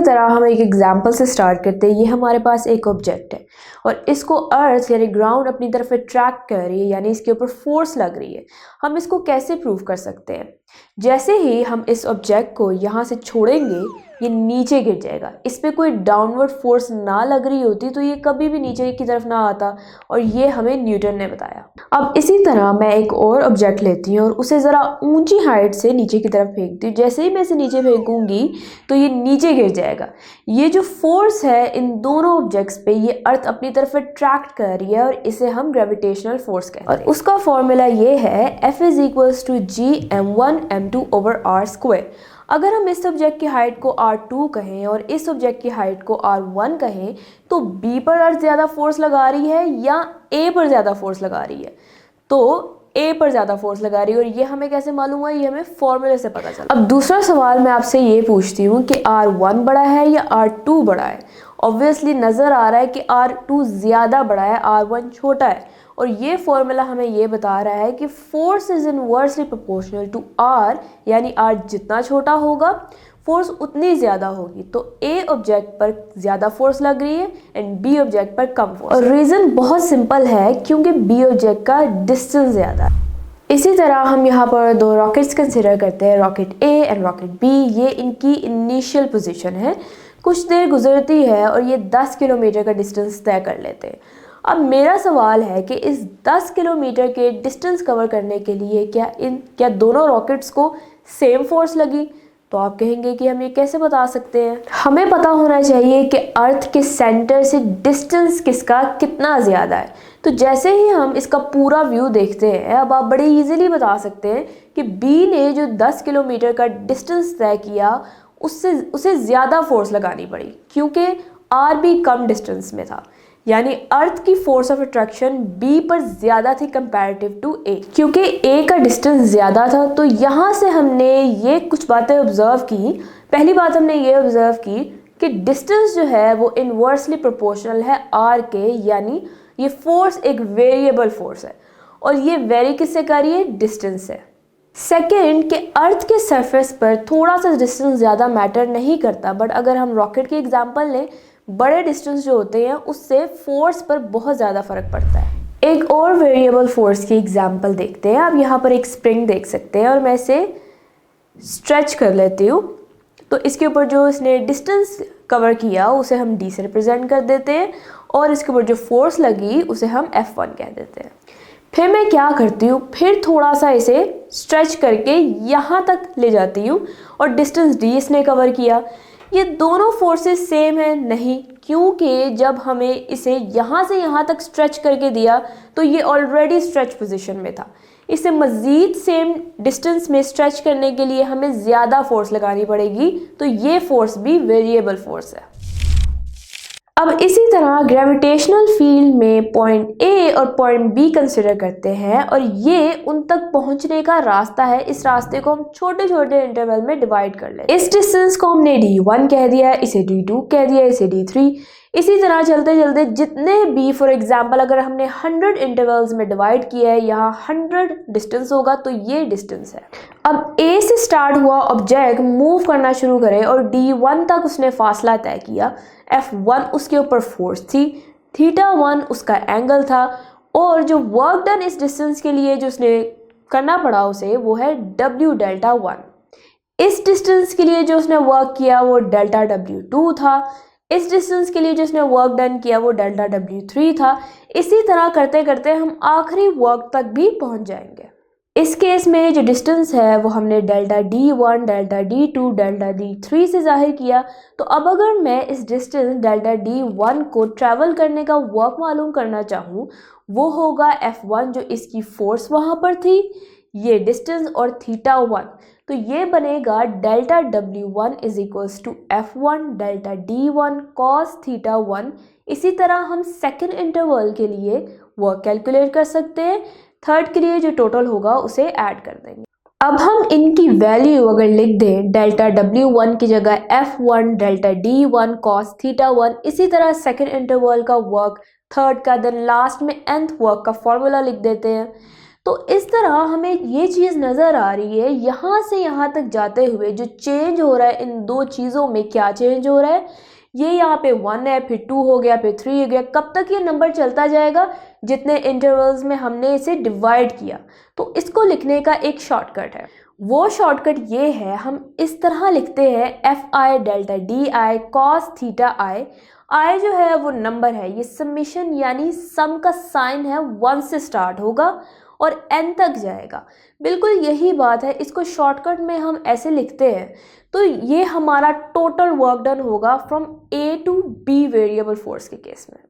तरह हम एक एग्जांपल से स्टार्ट करते हैं। ये हमारे पास एक ऑब्जेक्ट है और इसको अर्थ यानी ग्राउंड अपनी तरफ अट्रैक्ट कर रही है, यानी इसके ऊपर फोर्स लग रही है। हम इसको कैसे प्रूव कर सकते हैं? जैसे ही हम इस ऑब्जेक्ट को यहाँ से छोड़ेंगे ये नीचे गिर जाएगा। इस पर कोई डाउनवर्ड फोर्स ना लग रही होती तो ये कभी भी नीचे की तरफ ना आता, और ये हमें न्यूटन ने बताया। अब इसी तरह मैं एक और ऑब्जेक्ट लेती हूँ और उसे ज़रा ऊंची हाइट से नीचे की तरफ फेंकती हूँ। जैसे ही मैं इसे नीचे फेंकूंगी तो ये नीचे गिर जाएगा। ये जो फोर्स है इन दोनों ऑब्जेक्ट्स पे, ये अर्थ अपनी तरफ अट्रैक्ट कर रही है और इसे हम ग्रेविटेशनल फोर्स कहते हैं। और उसका फॉर्मूला ये है F = G m1m2/r²। अगर हम इस ऑब्जेक्ट की हाइट को r2 कहें और इस ऑब्जेक्ट की हाइट को r1 कहें तो b पर अर्थ ज़्यादा फोर्स लगा रही है या a पर ज़्यादा फोर्स लगा रही है? तो a पर ज़्यादा फोर्स लगा रही है। और ये हमें कैसे मालूम हुआ? ये हमें फॉर्मूले से पता चला। अब दूसरा सवाल मैं आपसे ये पूछती हूँ कि r1 बड़ा है या r2 बड़ा है? ऑब्वियसली नज़र आ रहा है कि r2 ज़्यादा बड़ा है, r1 छोटा है। और ये फॉर्मूला हमें ये बता रहा है कि force is inversely proportional to r, यानी r जितना छोटा होगा फोर्स उतनी ज़्यादा होगी। तो a ऑब्जेक्ट पर ज़्यादा फोर्स लग रही है एंड b ऑब्जेक्ट पर कम फोर्स। और रीज़न बहुत सिंपल है, क्योंकि b ऑब्जेक्ट का डिस्टेंस ज़्यादा है। इसी तरह हम यहाँ पर दो रॉकेट्स कंसिडर करते हैं, rocket A and rocket B। ये इनकी इनिशियल पोजीशन है। कुछ देर गुजरती है और ये 10 किलोमीटर का डिस्टेंस तय कर लेते हैं। अब मेरा सवाल है कि इस 10 किलोमीटर के डिस्टेंस कवर करने के लिए क्या दोनों रॉकेट्स को सेम फोर्स लगी? तो आप कहेंगे कि हम ये कैसे बता सकते हैं? हमें पता होना चाहिए कि अर्थ के सेंटर से डिस्टेंस किसका कितना ज़्यादा है। तो जैसे ही हम इसका पूरा व्यू देखते हैं, अब आप बड़े इजीली बता सकते हैं कि B ने जो 10 किलोमीटर का डिस्टेंस तय किया उसे ज़्यादा फोर्स लगानी पड़ी, क्योंकि R भी कम डिस्टेंस में था। यानी अर्थ की फोर्स ऑफ अट्रैक्शन B पर ज़्यादा थी कंपैरेटिव टू A। क्योंकि A का डिस्टेंस ज़्यादा था तो यहाँ से हमने ये कुछ बातें ऑब्जर्व की। पहली बात हमने ये ऑब्जर्व की कि डिस्टेंस जो है वो इनवर्सली प्रोपोर्शनल है R के, यानी ये फोर्स एक वेरिएबल फोर्स है और ये वेरी किससे कर रही है? डिस्टेंस से। सेकेंड, कि अर्थ के सरफेस पर थोड़ा सा डिस्टेंस ज़्यादा मैटर नहीं करता, बट अगर हम रॉकेट की एग्जांपल लें, बड़े डिस्टेंस जो होते हैं उससे फोर्स पर बहुत ज़्यादा फर्क पड़ता है। एक और वेरिएबल फोर्स की एग्जांपल देखते हैं। आप यहाँ पर एक स्प्रिंग देख सकते हैं और मैं इसे स्ट्रेच कर लेती हूँ। तो इसके ऊपर जो इसने डिस्टेंस कवर किया उसे हम d से रिप्रेजेंट कर देते हैं और इसके ऊपर जो फोर्स लगी उसे हम F1 कह देते हैं। फिर मैं क्या करती हूँ, फिर थोड़ा सा इसे स्ट्रेच करके यहाँ तक ले जाती हूँ और डिस्टेंस d इसने कवर किया। ये दोनों फोर्सेस सेम है? नहीं, क्योंकि जब हमें इसे यहाँ से यहाँ तक स्ट्रेच करके दिया तो ये ऑलरेडी स्ट्रेच पोजीशन में था। इसे मज़ीद सेम डिस्टेंस में स्ट्रेच करने के लिए हमें ज़्यादा फोर्स लगानी पड़ेगी, तो ये फोर्स भी वेरिएबल फोर्स है। अब इसी तरह ग्रेविटेशनल फील्ड में पॉइंट A और पॉइंट B कंसिडर करते हैं और ये उन तक पहुंचने का रास्ता है। इस रास्ते को हम छोटे छोटे इंटरवल में डिवाइड कर लेते हैं। इस डिस्टेंस को हमने D1 कह दिया, इसे D2 कह दिया, इसे D3। इसी तरह चलते चलते जितने भी, फॉर एग्जांपल अगर हमने 100 इंटरवल्स में डिवाइड किया है, यहाँ 100 डिस्टेंस होगा तो ये डिस्टेंस है। अब A से स्टार्ट हुआ ऑब्जेक्ट मूव करना शुरू करे और D1 तक उसने फासला तय किया। F1 उसके ऊपर फोर्स थी, θ1 उसका एंगल था और जो वर्क डन इस डिस्टेंस के लिए जो उसने करना पड़ा उसे, वो है W Δ1। इस डिस्टेंस के लिए जो उसने वर्क किया वो डेल्टा W2 था। इस डिस्टेंस के लिए जो उसने वर्क डन किया वो डेल्टा W3 था। इसी तरह करते करते हम आखिरी वर्क तक भी पहुंच जाएंगे। इस केस में जो डिस्टेंस है वो हमने delta D1, delta D2, delta D3 से जाहिर किया। तो अब अगर मैं इस डिस्टेंस डेल्टा D1 को ट्रैवल करने का वर्क मालूम करना चाहूँ, वो होगा F1 जो इसकी फोर्स वहाँ पर थी, ये डिस्टेंस और θ1। तो ये बनेगा delta W1 = F1 delta D1 cos θ1। इसी तरह हम सेकेंड इंटरवल के लिए वर्क कैलकुलेट कर सकते हैं। थर्ड के लिए जो टोटल होगा उसे ऐड कर देंगे। अब हम इनकी वैल्यू अगर लिख दें, डेल्टा W1 की जगह F1 डेल्टा D1 cos θ1, इसी तरह सेकेंड इंटरवल का वर्क, थर्ड का, देन लास्ट में nth वर्क का फॉर्मूला लिख देते हैं। तो इस तरह हमें ये चीज़ नज़र आ रही है, यहाँ से यहाँ तक जाते हुए जो चेंज हो रहा है इन दो चीज़ों में, क्या चेंज हो रहा है, ये यहाँ पे 1 है, फिर 2 हो गया, फिर 3 हो गया, कब तक ये नंबर चलता जाएगा, जितने इंटरवल्स में हमने इसे डिवाइड किया। तो इसको लिखने का एक शॉर्टकट है, वो शॉर्टकट ये है, हम इस तरह लिखते हैं F i delta d i cos theta i. I जो है वो नंबर है, ये समेशन यानी सम का साइन है, 1 से स्टार्ट होगा और n तक जाएगा। बिल्कुल यही बात है, इसको शॉर्टकट में हम ऐसे लिखते हैं। तो ये हमारा टोटल वर्क डन होगा from A to B variable force के केस में।